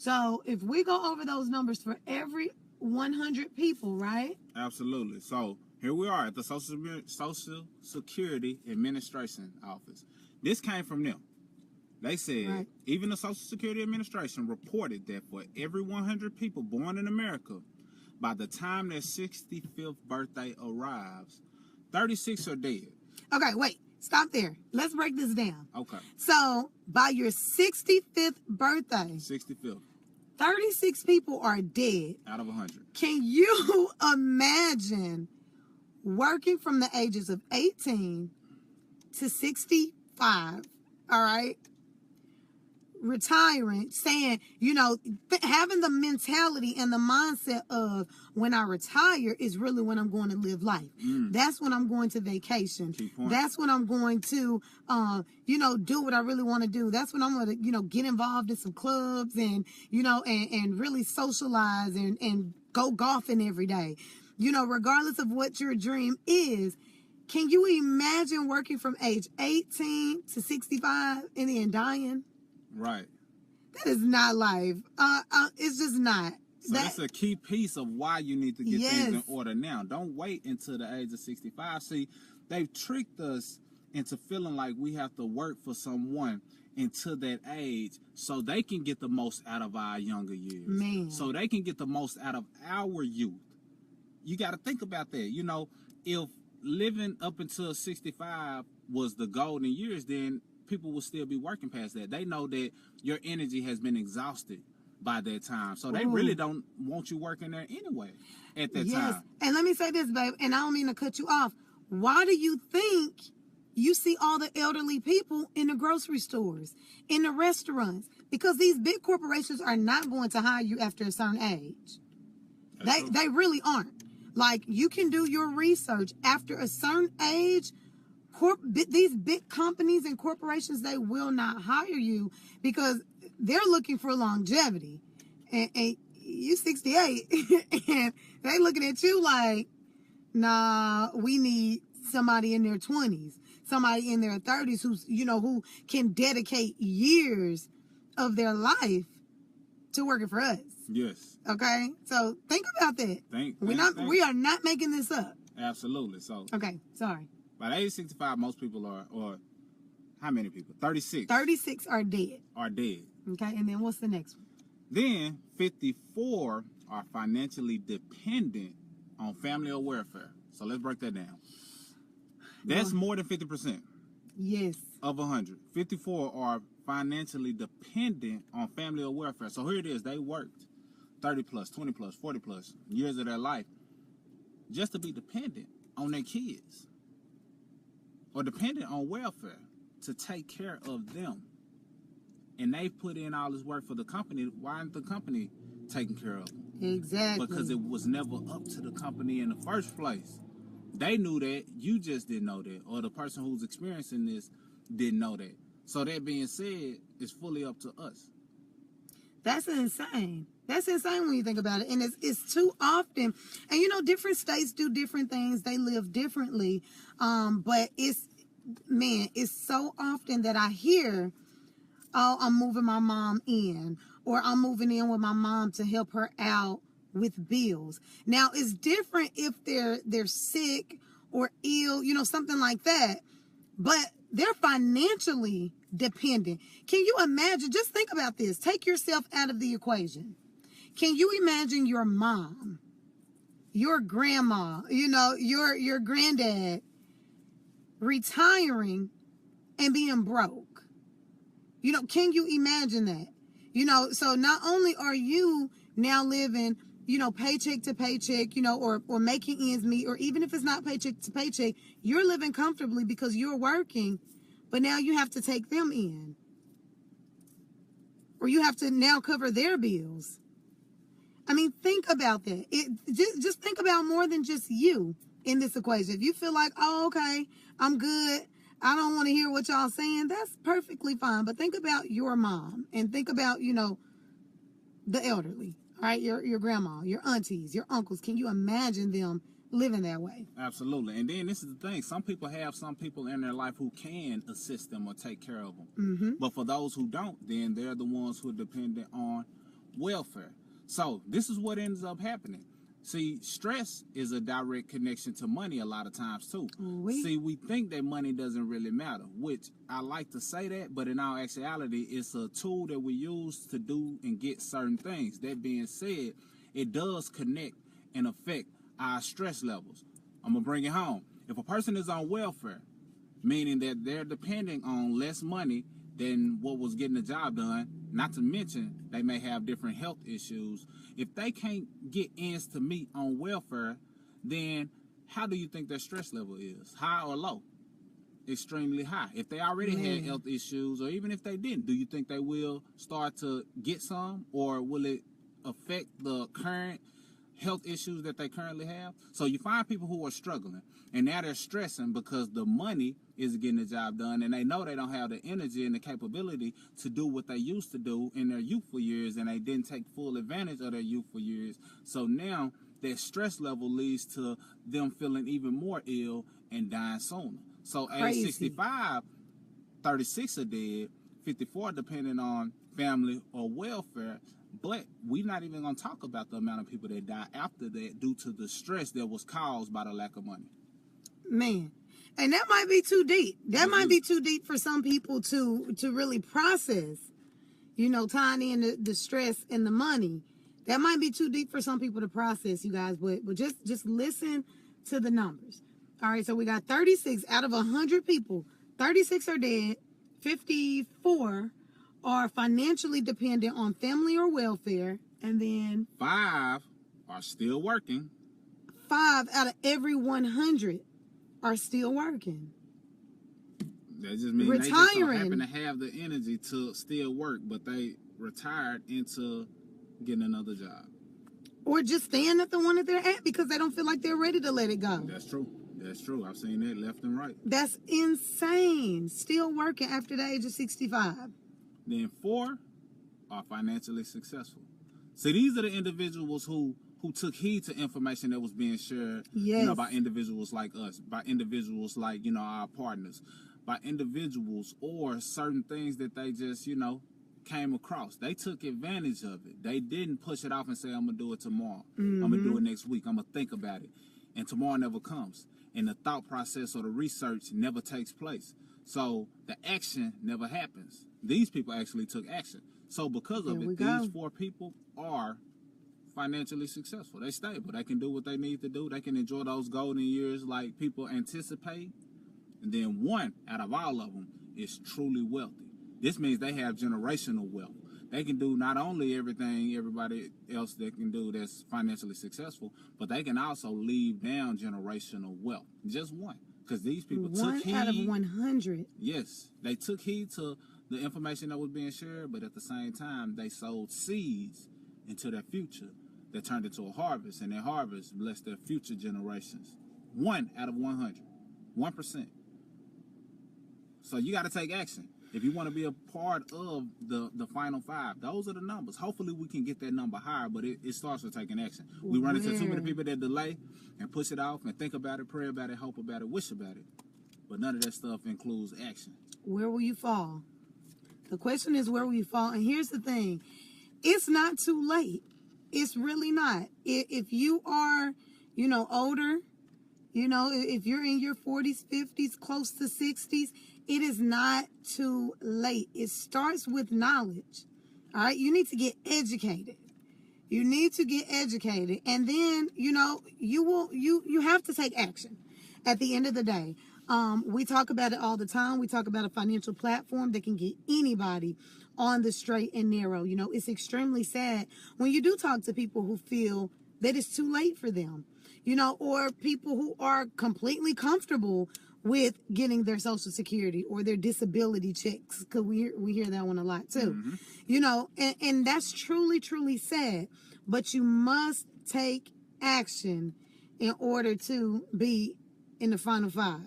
So if we go over those numbers for every 100 people, right? Absolutely. So here we are at the Social Security Administration office. This came from them. They said, even the Social Security Administration reported that for every 100 people born in America, by the time their 65th birthday arrives, 36 are dead. Okay, wait. Stop there. Let's break this down. Okay. So, by your 65th birthday, 65th. 36 people are dead. Out of 100. Can you imagine working from the ages of 18 to 65, all right? Retiring, saying, you know, having the mentality and the mindset of when I retire is really when I'm going to live life. That's when I'm going to vacation. That's when I'm going to, you know, do what I really want to do. That's when I'm going to, you know, get involved in some clubs and, you know, and really socialize and go golfing every day. You know, regardless of what your dream is, can you imagine working from age 18 to 65 and then dying? Right. That is not life. It's just not. So that's a key piece of why you need to get things in order now. Don't wait until the age of 65. See, they've tricked us into feeling like we have to work for someone until that age so they can get the most out of our younger years. Man. So they can get the most out of our youth. You got to think about that. You know, if living up until 65 was the golden years, then people will still be working past that. They know that your energy has been exhausted by that time. So they really don't want you working there anyway at that time. And let me say this, babe, and I don't mean to cut you off. Why do you think you see all the elderly people in the grocery stores, in the restaurants? Because these big corporations are not going to hire you after a certain age. They really aren't. Like, you can do your research. After a certain age, these big companies and corporations, they will not hire you because they're looking for longevity. And you 68 and they looking at you like, nah, we need somebody in their 20s, somebody in their 30s who's, you know, who can dedicate years of their life to working for us. Yes. Okay? So think about that. We are not making this up. Absolutely. So okay, sorry. By the age of 65, most people are, or how many people? 36. 36 are dead. Are dead. Okay, and then what's the next one? Then 54 are financially dependent on family or welfare. So let's break that down. That's more than 50%. Yes. Of 100. 54 are financially dependent on family or welfare. So here it is. They worked 30 plus, 20 plus, 40 plus years of their life just to be dependent on their kids. Or dependent on welfare to take care of them. And they put in all this work for the company. Why isn't the company taking care of them? Exactly. Because it was never up to the company in the first place. They knew that. You just didn't know that. Or the person who's experiencing this didn't know that. So that being said, it's fully up to us. That's insane. That's insane when you think about it. And it's too often. And, you know, different states do different things. They live differently. But it's so often that I hear, oh, I'm moving my mom in. Or I'm moving in with my mom to help her out with bills. Now, it's different if they're sick or ill, you know, something like that. But they're financially dependent. Can you imagine? Just think about this. Take yourself out of the equation. Can you imagine your mom, your grandma, you know, your granddad retiring and being broke? You know, can you imagine that? You know, so not only are you now living, you know, paycheck to paycheck, you know, or making ends meet, or even if it's not paycheck to paycheck, you're living comfortably because you're working, but now you have to take them in. Or you have to now cover their bills. I mean, think about that. Just think about more than just you in this equation. If you feel like, oh, okay, I'm good, I don't want to hear what y'all saying, that's perfectly fine. But think about your mom and think about, you know, the elderly, all right? Your grandma, your aunties, your uncles. Can you imagine them living that way? Absolutely. And then this is the thing. Some people have some people in their life who can assist them or take care of them. Mm-hmm. But for those who don't, then they're the ones who are dependent on welfare. So this is what ends up happening. See, stress is a direct connection to money a lot of times too. See, we think that money doesn't really matter, which I like to say that, but in all actuality, it's a tool that we use to do and get certain things. That being said, it does connect and affect our stress levels. I'm going to bring it home. If a person is on welfare, meaning that they're depending on less money than what was getting the job done, not to mention they may have different health issues. If they can't get ends to meet on welfare, then how do you think their stress level is? High or low? Extremely high. If they already had health issues, or even if they didn't, do you think they will start to get some, or will it affect the current health issues that they currently have? So you find people who are struggling, and now they're stressing because the money isn't getting the job done, and they know they don't have the energy and the capability to do what they used to do in their youthful years, and they didn't take full advantage of their youthful years. So now that stress level leads to them feeling even more ill and dying sooner. So age 65, 36 are dead, 54 depending on family or welfare. But we're not even going to talk about the amount of people that die after that due to the stress that was caused by the lack of money. Man, and that might be too deep. That might be too deep for some people to really process, you know, tying in the stress and the money. That might be too deep for some people to process, you guys, but just listen to the numbers. All right, so we got 36 out of 100 people. 36 are dead, 54 are financially dependent on family or welfare, and then 5 are still working. 5 out of every 100 are still working. That just means they just don't happen to have the energy to still work, but they retired into getting another job. Or just staying at the one that they're at because they don't feel like they're ready to let it go. That's true. That's true. I've seen that left and right. That's insane. Still working after the age of 65. Then 4 are financially successful. See, these are the individuals who took heed to information that was being shared, you know, by individuals like us, by individuals like, you know, our partners, by individuals or certain things that they just, you know, came across. They took advantage of it. They didn't push it off and say, I'm going to do it tomorrow. I'm going to do it next week. I'm going to think about it. And tomorrow never comes. And the thought process or the research never takes place. So the action never happens. These people actually took action. So because of it, these 4 people are financially successful. They're stable. They can do what they need to do. They can enjoy those golden years like people anticipate. And then 1 out of all of them is truly wealthy. This means they have generational wealth. They can do not only everything everybody else that can do that's financially successful, but they can also leave down generational wealth. Just 1. Because these people took heed. 1 out of 100. Yes. They took heed to the information that was being shared, but at the same time, they sowed seeds into their future that turned into a harvest, and their harvest blessed their future generations. 1 out of 100. 1%. So you got to take action. If you want to be a part of the final 5, those are the numbers. Hopefully we can get that number higher, but it starts with taking action. We run into too many people that delay and push it off and think about it, pray about it, hope about it, wish about it. But none of that stuff includes action. Where will you fall? The question is, where will you fall? And here's the thing. It's not too late. It's really not. If you are, you know, older, you know, if you're in your 40s, 50s, close to 60s, it is not too late. It starts with knowledge. All right. You need to get educated. You need to get educated. And then, you know, you have to take action at the end of the day. We talk about it all the time. We talk about a financial platform that can get anybody on the straight and narrow. You know, it's extremely sad when you do talk to people who feel that it's too late for them, you know, or people who are completely comfortable with getting their Social Security or their disability checks, because we hear that one a lot too. You know, and that's truly, truly sad. But you must take action in order to be in the final 5.